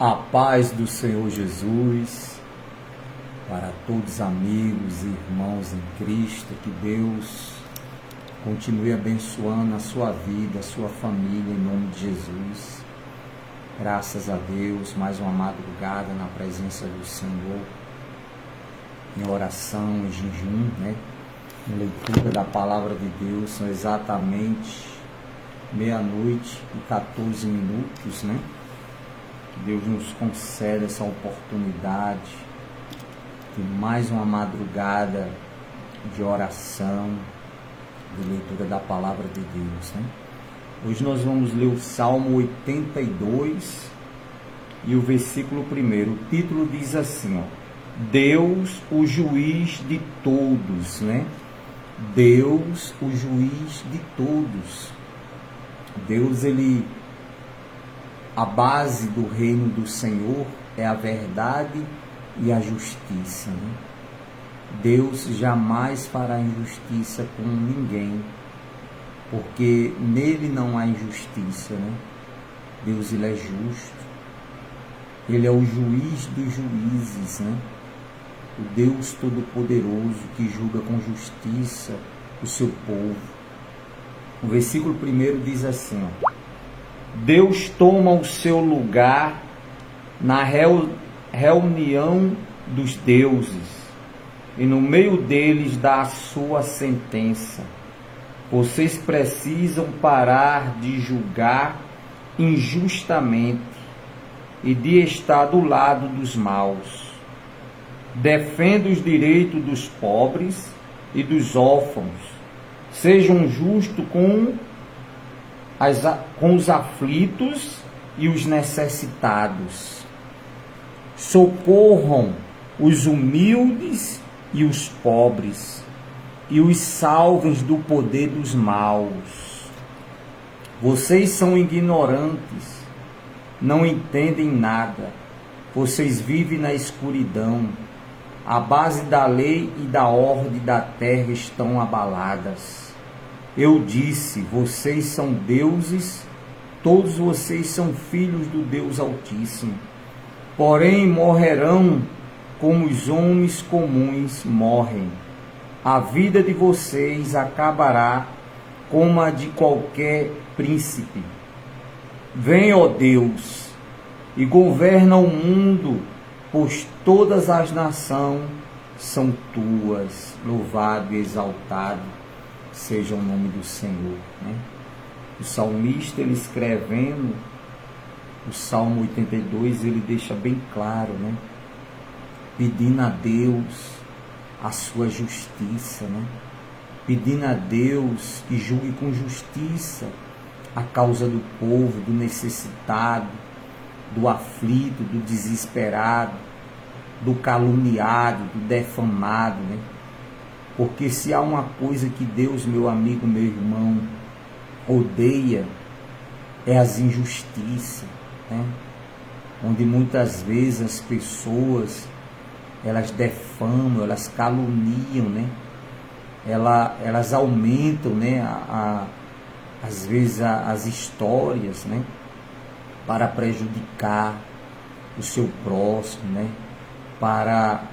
A paz do Senhor Jesus para todos amigos e irmãos em Cristo, que Deus continue abençoando a sua vida, a sua família, em nome de Jesus. Graças a Deus, mais uma madrugada na presença do Senhor, em oração, em jejum, em leitura da palavra de Deus. São exatamente 00:14, que Deus nos concede essa oportunidade de mais uma madrugada de oração, de leitura da palavra de Deus, Hoje nós vamos ler o Salmo 82 e o versículo 1. O título diz assim, Deus, o juiz de todos, Deus, o juiz de todos. Deus, a base do reino do Senhor é a verdade e a justiça, Deus jamais fará injustiça com ninguém, porque nele não há injustiça, Deus, ele é justo, ele é o juiz dos juízes, o Deus Todo-Poderoso que julga com justiça o seu povo. O versículo 1 diz assim, Deus toma o seu lugar na reunião dos deuses e no meio deles dá a sua sentença. Vocês precisam parar de julgar injustamente e de estar do lado dos maus. Defenda os direitos dos pobres e dos órfãos. Sejam justos com os aflitos e os necessitados. Socorram os humildes e os pobres, e os salvem do poder dos maus. Vocês são ignorantes, não entendem nada. Vocês vivem na escuridão. A base da lei e da ordem da terra estão abaladas. Eu disse, vocês são deuses, todos vocês são filhos do Deus Altíssimo. Porém morrerão como os homens comuns morrem. A vida de vocês acabará como a de qualquer príncipe. Vem, ó Deus, e governa o mundo, pois todas as nações são tuas. Louvado e exaltado seja o nome do Senhor. O salmista, ele escrevendo o Salmo 82, ele deixa bem claro, pedindo a Deus a sua justiça, pedindo a Deus que julgue com justiça a causa do povo, do necessitado, do aflito, do desesperado, do caluniado, do defamado, Porque se há uma coisa que Deus, meu amigo, meu irmão, odeia, é as injustiças, onde muitas vezes as pessoas, elas defamam, elas caluniam, elas aumentam, às vezes as histórias, para prejudicar o seu próximo, para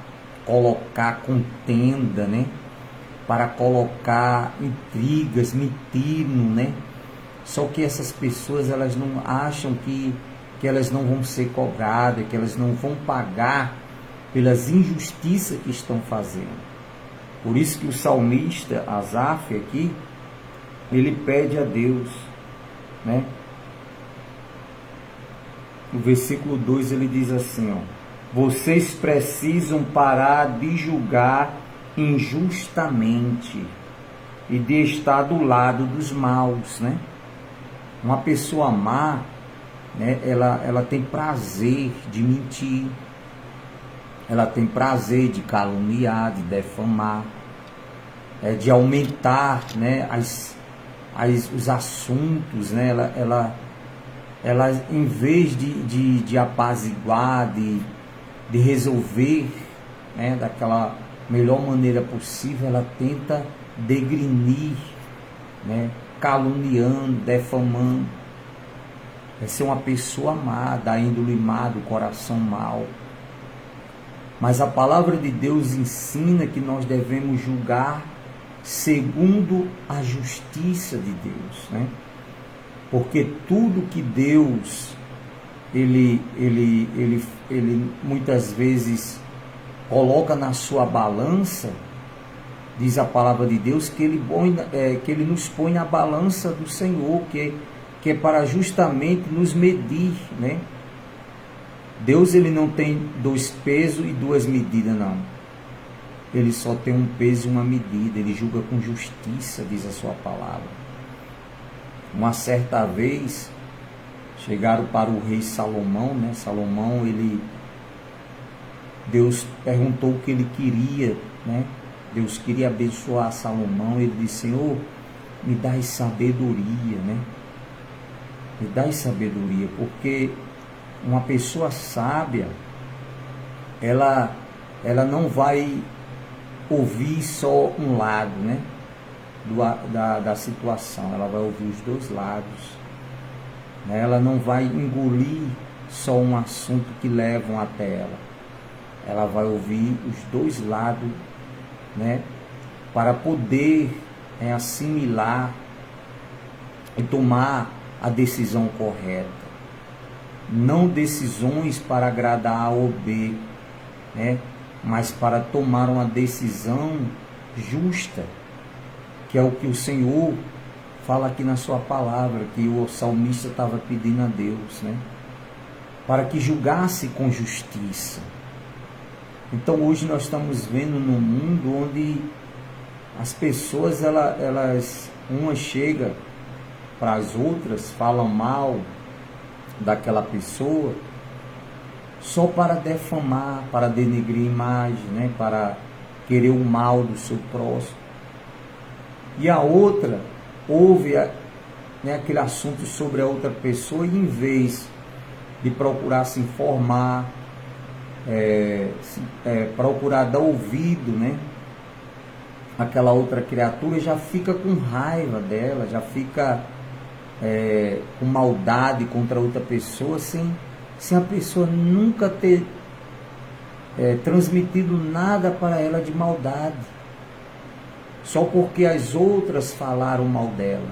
colocar contenda, para colocar intrigas, mentindo, Só que essas pessoas, elas não acham que elas não vão ser cobradas, que elas não vão pagar pelas injustiças que estão fazendo. Por isso que o salmista Asaf aqui, ele pede a Deus, No versículo 2 ele diz assim, vocês precisam parar de julgar injustamente e de estar do lado dos maus, Uma pessoa má, ela tem prazer de mentir, ela tem prazer de caluniar, de defamar, de aumentar, os assuntos, ela em vez de apaziguar, de resolver, daquela melhor maneira possível, ela tenta degrinir, caluniando, defamando. é ser uma pessoa má, da índole má, do coração mau. Mas a palavra de Deus ensina que nós devemos julgar segundo a justiça de Deus, né? Porque tudo que Deus, ele muitas vezes coloca na sua balança, diz a palavra de Deus que ele nos põe na balança do Senhor, que é para justamente nos medir, né? Deus, ele não tem 2 pesos e 2 medidas, não. Ele só tem um peso e uma medida. Ele julga com justiça, diz a sua palavra. Uma certa vez, chegaram para o rei Salomão, né? Salomão, Deus perguntou o que ele queria, né? Deus queria abençoar Salomão. Ele disse: Senhor, me dai sabedoria, né? Me dai sabedoria, porque uma pessoa sábia, ela não vai ouvir só um lado, né, da situação. Ela vai ouvir os 2 lados, né? Ela não vai engolir só um assunto que levam até ela. Ela vai ouvir os 2 lados, né, para poder assimilar e tomar a decisão correta. Não decisões para agradar A ou B, né? Mas para tomar uma decisão justa, que é o que o Senhor fala aqui na sua palavra, que o salmista estava pedindo a Deus, né? Para que julgasse com justiça. Então hoje nós estamos vendo num mundo onde as pessoas, umas chegam para as outras, falam mal daquela pessoa, só para defamar, para denegrir a imagem, né? Para querer o mal do seu próximo. E a outra ouve, né, aquele assunto sobre a outra pessoa, e em vez de procurar se informar, procurar dar ouvido, né, àquela outra criatura, já fica com raiva dela, já fica com maldade contra outra pessoa, sem a pessoa nunca ter transmitido nada para ela de maldade, só porque as outras falaram mal dela.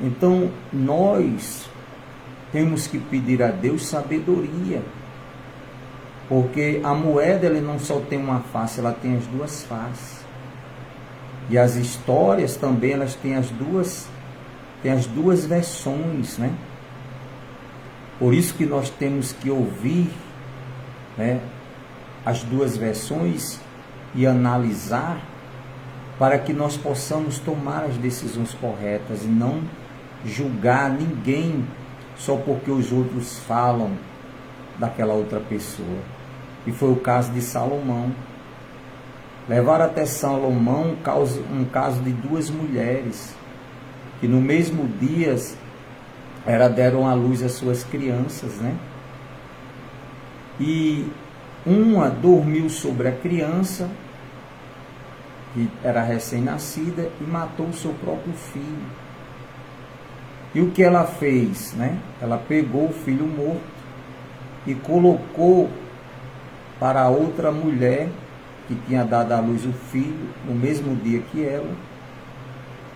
Então nós temos que pedir a Deus sabedoria, porque a moeda, ela não só tem uma face, ela tem as 2 faces. E as histórias também, elas têm as duas versões, né? Por isso que nós temos que ouvir, né, as 2 versões e analisar, para que nós possamos tomar as decisões corretas e não julgar ninguém só porque os outros falam daquela outra pessoa. E foi o caso de Salomão. Levaram até Salomão um caso de 2 mulheres que no mesmo dia deram à luz as suas crianças, né? E uma dormiu sobre a criança, que era recém-nascida, e matou o seu próprio filho. E o que ela fez, né? Ela pegou o filho morto e colocou para a outra mulher que tinha dado à luz o filho no mesmo dia que ela,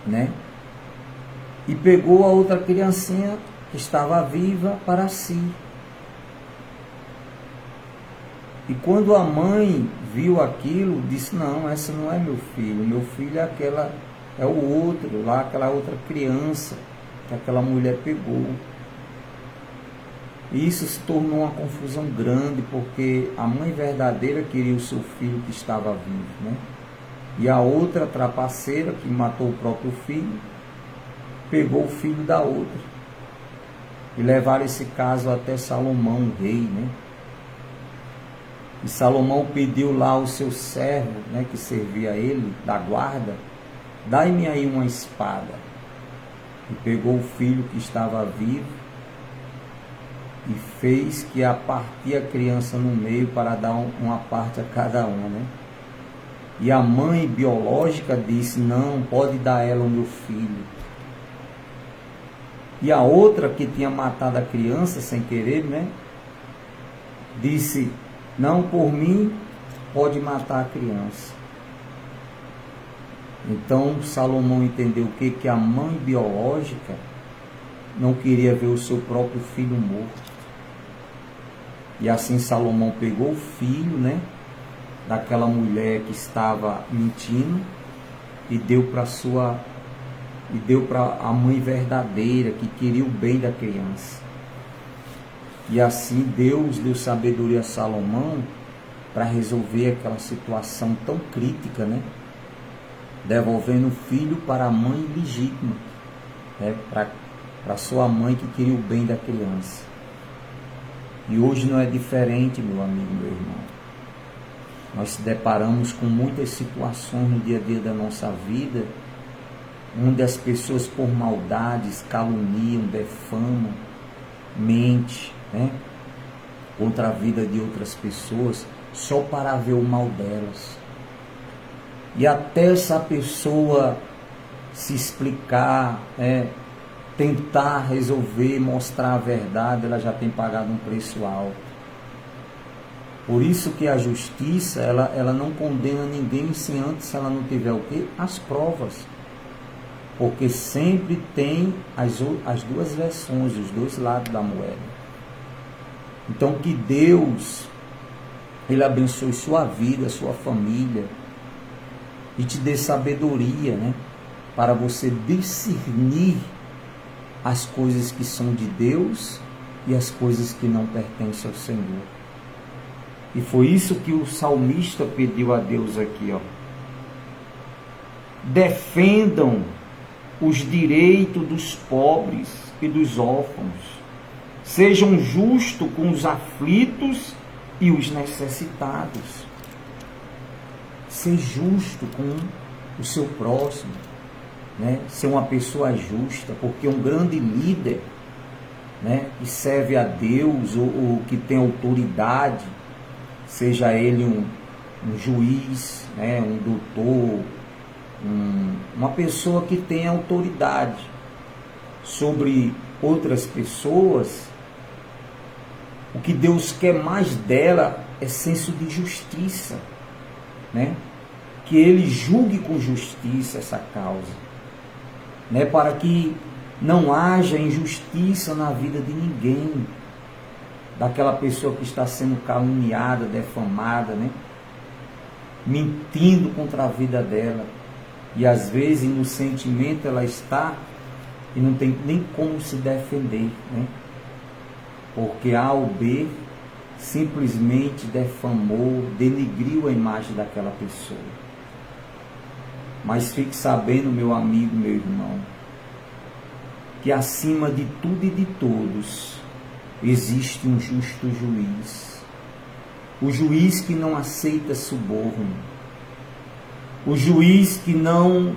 né? E pegou a outra criancinha que estava viva para si. E quando a mãe viu aquilo, disse: não, essa não é meu filho é o outro lá, aquela outra criança que aquela mulher pegou. E isso se tornou uma confusão grande, porque a mãe verdadeira queria o seu filho que estava vivo, né? E a outra trapaceira, que matou o próprio filho, pegou o filho da outra. E levaram esse caso até Salomão, o rei, né? E Salomão pediu lá ao seu servo, né, que servia a ele, da guarda: dai-me aí uma espada. E pegou o filho que estava vivo e fez que partia a criança no meio para dar uma parte a cada uma, né? E a mãe biológica disse: não, pode dar ela o meu filho. E a outra, que tinha matado a criança sem querer, né? Disse, não, por mim, pode matar a criança. Então Salomão entendeu que a mãe biológica não queria ver o seu próprio filho morto. E assim Salomão pegou o filho, né, daquela mulher que estava mentindo e deu para a mãe verdadeira, que queria o bem da criança. E assim Deus deu sabedoria a Salomão para resolver aquela situação tão crítica, né? Devolvendo o filho para a mãe legítima, né? Para sua mãe que queria o bem da criança. E hoje não é diferente, meu amigo, meu irmão. Nós se deparamos com muitas situações no dia a dia da nossa vida, onde as pessoas por maldades caluniam, defamam, mentem, né, contra a vida de outras pessoas, só para ver o mal delas. E até essa pessoa se explicar, tentar resolver, mostrar a verdade, ela já tem pagado um preço alto. Por isso que a justiça, ela não condena ninguém se antes ela não tiver o quê? As provas. Porque sempre tem as duas versões, os dois lados da moeda. Então que Deus, Ele abençoe sua vida, sua família, e te dê sabedoria, né, para você discernir as coisas que são de Deus e as coisas que não pertencem ao Senhor. E foi isso que o salmista pediu a Deus aqui, ó. Defendam os direitos dos pobres e dos órfãos. Sejam justos com os aflitos e os necessitados. Ser justo com o seu próximo, né? Ser uma pessoa justa, porque um grande líder, né, que serve a Deus ou que tem autoridade, seja ele um juiz, né, um doutor, uma pessoa que tem autoridade sobre outras pessoas, o que Deus quer mais dela é senso de justiça, né? Que ele julgue com justiça essa causa, né? Para que não haja injustiça na vida de ninguém, daquela pessoa que está sendo caluniada, defamada, né? Mentindo contra a vida dela, e às vezes no sentimento ela está e não tem nem como se defender, né? Porque A ou B simplesmente defamou, denigriu a imagem daquela pessoa. Mas fique sabendo, meu amigo, meu irmão, que acima de tudo e de todos existe um justo juiz. O juiz que não aceita suborno. O juiz que não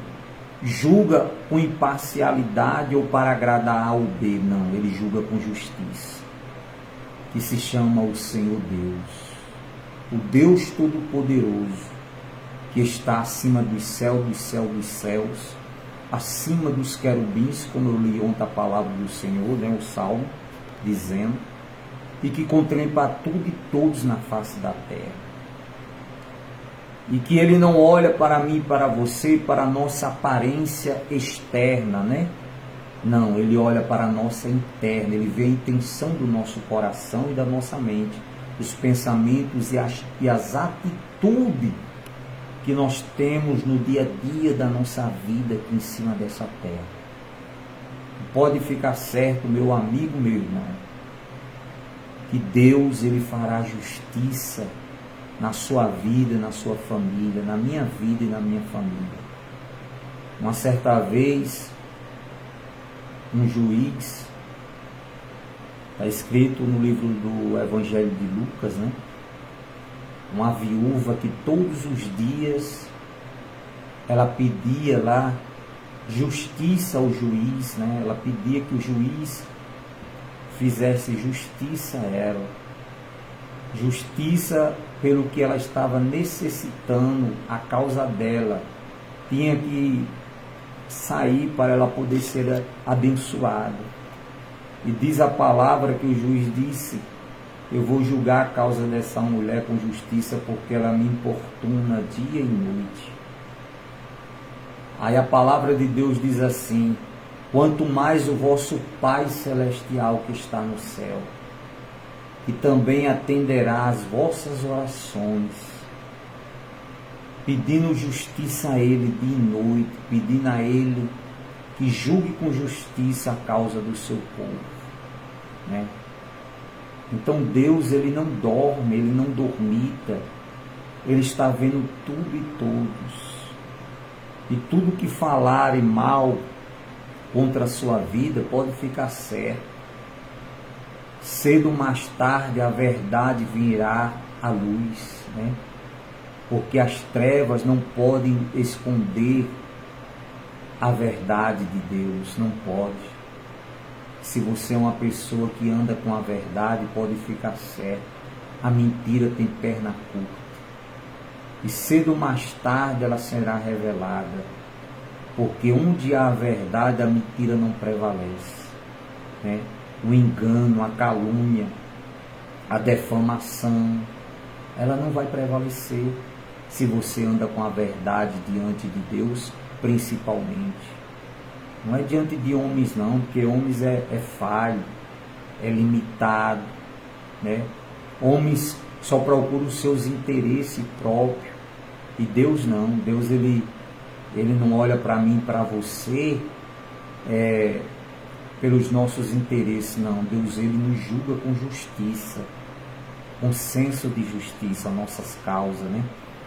julga com imparcialidade ou para agradar A ou B, não, ele julga com justiça, que se chama o Senhor Deus, o Deus Todo-Poderoso, que está acima dos céus, acima dos querubins, como eu li ontem a palavra do Senhor, né, o Salmo, dizendo, e que contempla tudo e todos na face da terra. E que Ele não olha para mim, para você, para a nossa aparência externa, né? Não, Ele olha para a nossa interna, Ele vê a intenção do nosso coração e da nossa mente, os pensamentos e as atitudes que nós temos no dia a dia da nossa vida aqui em cima dessa terra. Pode ficar certo, meu amigo, meu irmão, que Deus, Ele fará justiça na sua vida, na sua família, na minha vida e na minha família. Uma certa vez, um juiz, está escrito no livro do Evangelho de Lucas, né? Uma viúva que todos os dias ela pedia lá justiça ao juiz, né? Ela pedia que o juiz fizesse justiça a ela, justiça pelo que ela estava necessitando, a causa dela tinha que sair para ela poder ser abençoada. E diz a palavra que o juiz disse: eu vou julgar a causa dessa mulher com justiça, porque ela me importuna dia e noite. Aí a palavra de Deus diz assim: quanto mais o vosso Pai Celestial que está no céu, que também atenderá às vossas orações, pedindo justiça a Ele dia e noite, pedindo a Ele que julgue com justiça a causa do seu povo, né? Então Deus, Ele não dorme, Ele não dormita, Ele está vendo tudo e todos. E tudo que falarem mal contra a sua vida pode ficar certo. Cedo ou mais tarde a verdade virá à luz, né? Porque as trevas não podem esconder a verdade de Deus, não pode. Se você é uma pessoa que anda com a verdade, pode ficar certo. A mentira tem perna curta. E cedo ou mais tarde ela será revelada. Porque onde há a verdade, a mentira não prevalece, né? O engano, a calúnia, a defamação, ela não vai prevalecer se você anda com a verdade diante de Deus, principalmente. Não é diante de homens não, porque homens é falho, é limitado, né? Homens só procuram os seus interesses próprios, e Deus não. Deus ele não olha para mim, para você, pelos nossos interesses, não. Deus ele nos julga com justiça, com senso de justiça, nossas causas, né?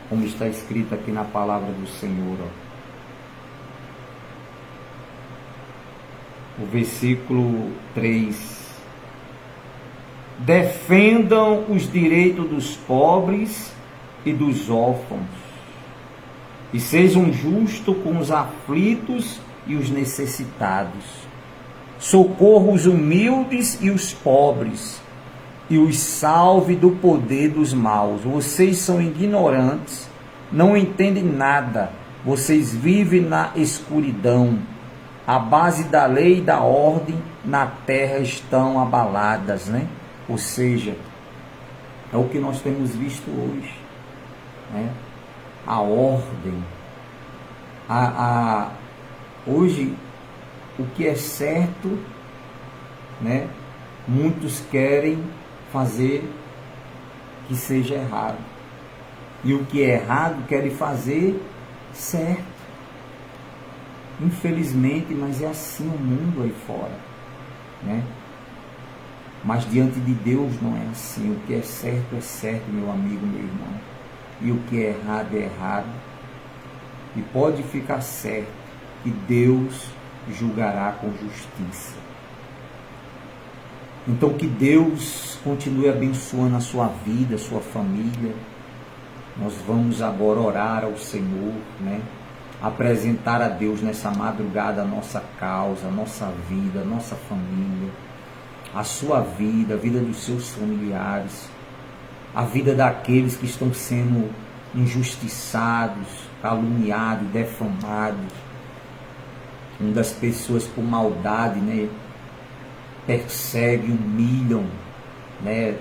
Como está escrito aqui na palavra do Senhor, ó. O versículo 3: defendam os direitos dos pobres e dos órfãos, e sejam justos com os aflitos e os necessitados. Socorra os humildes e os pobres, e os salve do poder dos maus. Vocês são ignorantes, não entendem nada, vocês vivem na escuridão. A base da lei e da ordem na terra estão abaladas, né? Ou seja, é o que nós temos visto hoje, né? A ordem. Hoje, o que é certo, né? Muitos querem fazer que seja errado. E o que é errado querem fazer certo. Infelizmente, mas é assim o mundo aí fora, né? Mas diante de Deus não é assim. O que é certo, meu amigo, meu irmão. E o que é errado. E pode ficar certo que Deus julgará com justiça. Então que Deus continue abençoando a sua vida, a sua família. Nós vamos agora orar ao Senhor, né? Apresentar a Deus nessa madrugada a nossa causa, a nossa vida, a nossa família, a sua vida, a vida dos seus familiares, a vida daqueles que estão sendo injustiçados, caluniados, defamados. Uma das pessoas por maldade, né, perseguem, humilham, né,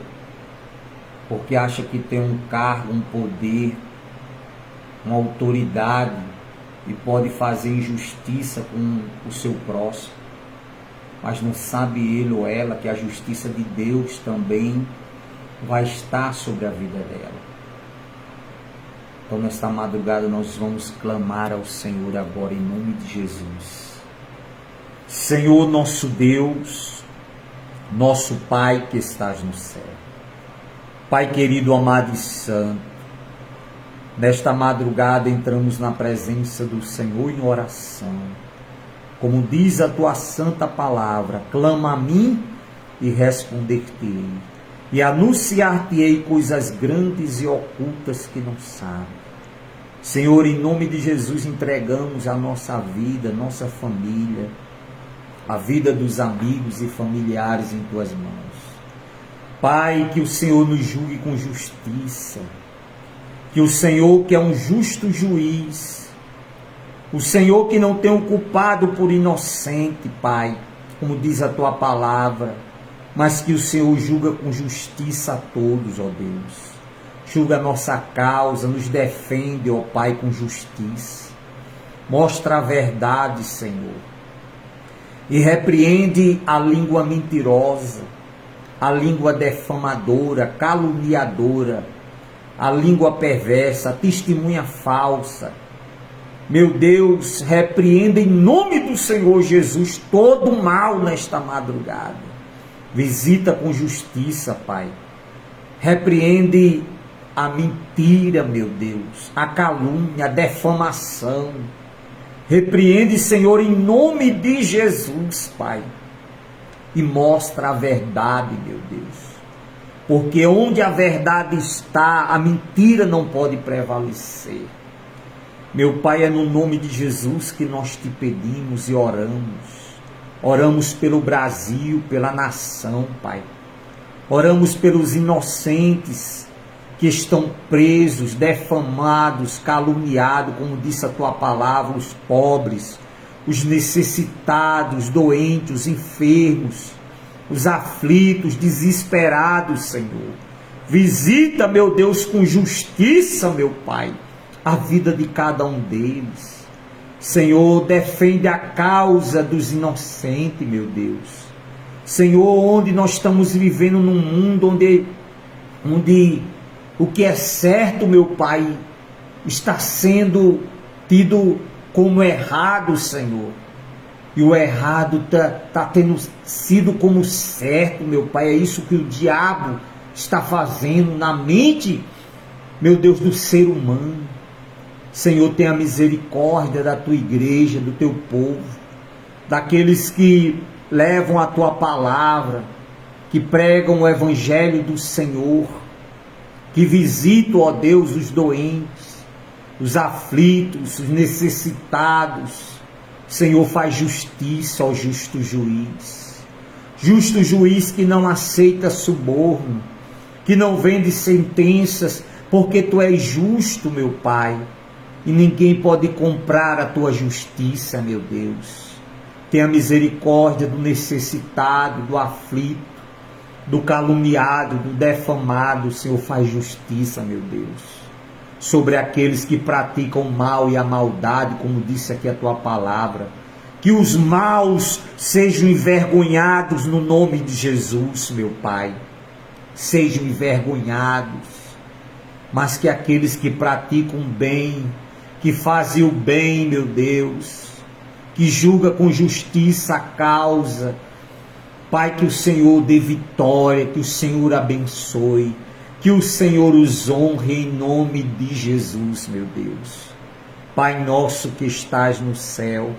porque acha que tem um cargo, um poder, uma autoridade, e pode fazer injustiça com o seu próximo, mas não sabe ele ou ela que a justiça de Deus também vai estar sobre a vida dela. Então nesta madrugada nós vamos clamar ao Senhor agora em nome de Jesus. Senhor nosso Deus, nosso Pai que estás no céu, Pai querido, amado e santo, nesta madrugada entramos na presença do Senhor em oração. Como diz a tua santa palavra, clama a mim e responder-te-ei, e anunciar-te-ei coisas grandes e ocultas que não sabes. Senhor, em nome de Jesus entregamos a nossa vida, nossa família, a vida dos amigos e familiares em tuas mãos. Pai, que o Senhor nos julgue com justiça, que o Senhor, que é um justo juiz, o Senhor que não tem o culpado por inocente, Pai, como diz a tua palavra, mas que o Senhor julga com justiça a todos, ó Deus. Julga a nossa causa, nos defende, ó Pai, com justiça. Mostra a verdade, Senhor. E repreende a língua mentirosa, a língua defamadora, caluniadora, a língua perversa, a testemunha falsa. Meu Deus, repreenda em nome do Senhor Jesus todo o mal nesta madrugada. Visita com justiça, Pai. Repreende a mentira, meu Deus, a calúnia, a defamação. Repreende, Senhor, em nome de Jesus, Pai. E mostra a verdade, meu Deus. Porque onde a verdade está, a mentira não pode prevalecer. Meu Pai, é no nome de Jesus que nós te pedimos e oramos. Oramos pelo Brasil, pela nação, Pai. Oramos pelos inocentes que estão presos, defamados, caluniados, como disse a tua palavra, os pobres, os necessitados, doentes, os enfermos, os aflitos, desesperados, Senhor. Visita, meu Deus, com justiça, meu Pai, a vida de cada um deles. Senhor, defende a causa dos inocentes, meu Deus. Senhor, onde nós estamos vivendo num mundo onde o que é certo, meu Pai, está sendo tido como errado, Senhor. E o errado está tendo sido como certo, meu Pai. É isso que o diabo está fazendo na mente, meu Deus, do ser humano. Senhor, tenha misericórdia da tua igreja, do teu povo, daqueles que levam a tua palavra, que pregam o evangelho do Senhor, que visitam, ó Deus, os doentes, os aflitos, os necessitados. Senhor, faz justiça ao justo juiz. Justo juiz que não aceita suborno, que não vende sentenças, porque tu és justo, meu Pai. E ninguém pode comprar a tua justiça, meu Deus. Tenha misericórdia do necessitado, do aflito, do caluniado, do defamado. Senhor, faz justiça, meu Deus, sobre aqueles que praticam o mal e a maldade, como disse aqui a tua palavra. Que os maus sejam envergonhados no nome de Jesus, meu Pai. Sejam envergonhados. Mas que aqueles que praticam o bem, que fazem o bem, meu Deus, que julga com justiça a causa, Pai, que o Senhor dê vitória, que o Senhor abençoe, que o Senhor os honre em nome de Jesus, meu Deus. Pai nosso que estás no céu,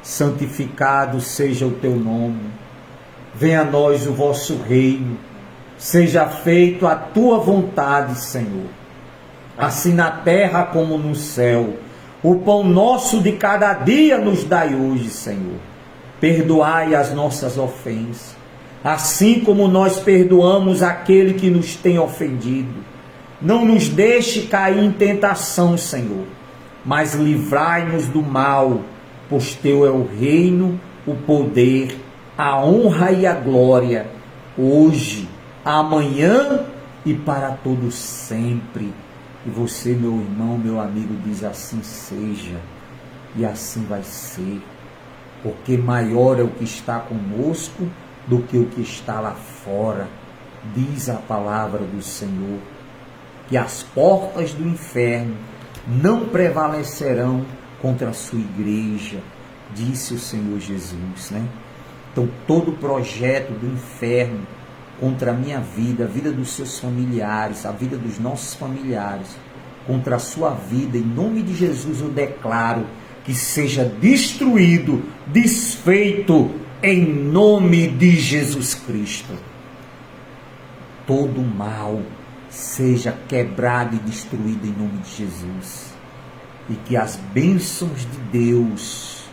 santificado seja o teu nome. Venha a nós o vosso reino. Seja feito a tua vontade, Senhor, assim na terra como no céu. O pão nosso de cada dia nos dai hoje, Senhor. Perdoai as nossas ofensas, assim como nós perdoamos aquele que nos tem ofendido. Não nos deixe cair em tentação, Senhor, mas livrai-nos do mal, pois teu é o reino, o poder, a honra e a glória, hoje, amanhã e para todos sempre. E você, meu irmão, meu amigo, diz: assim seja, e assim vai ser, porque maior é o que está conosco do que o que está lá fora, diz a palavra do Senhor. Que as portas do inferno não prevalecerão contra a sua igreja, disse o Senhor Jesus, né? Então todo projeto do inferno contra a minha vida, a vida dos seus familiares, a vida dos nossos familiares, contra a sua vida, em nome de Jesus eu declaro que seja destruído, desfeito, em nome de Jesus Cristo. Todo mal seja quebrado e destruído em nome de Jesus. E que as bênçãos de Deus,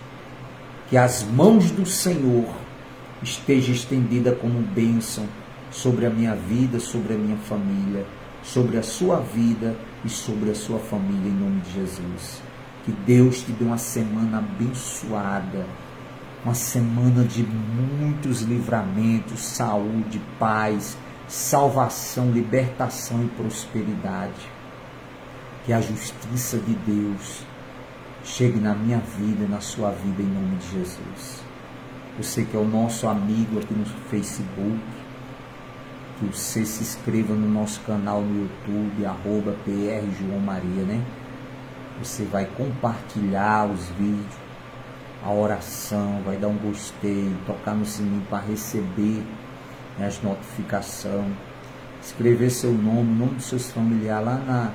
que as mãos do Senhor estejam estendidas como bênção sobre a minha vida, sobre a minha família, sobre a sua vida e sobre a sua família, em nome de Jesus. Que Deus te dê uma semana abençoada. uma semana de muitos livramentos, saúde, paz, salvação, libertação e prosperidade. Que a justiça de Deus chegue na minha vida, na sua vida, em nome de Jesus. Você que é o nosso amigo aqui no Facebook, que você se inscreva no nosso canal no YouTube, @PR João Maria, né? Você vai compartilhar os vídeos, a oração, vai dar um gostei, tocar no sininho para receber, né, as notificações, escrever seu nome, o nome dos seus familiares lá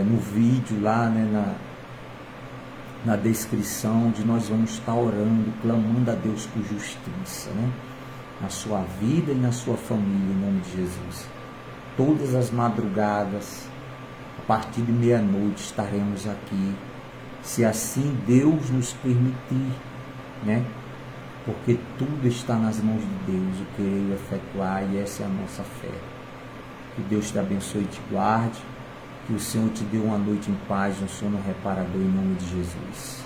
no vídeo, lá, né, na descrição, onde nós vamos estar orando, clamando a Deus por justiça, né, na sua vida e na sua família, em nome de Jesus. Todas as madrugadas, a partir de meia-noite, estaremos aqui, se assim Deus nos permitir, né? Porque tudo está nas mãos de Deus, o querer efetuar, e essa é a nossa fé. Que Deus te abençoe e te guarde, que o Senhor te dê uma noite em paz, um sono reparador, em nome de Jesus.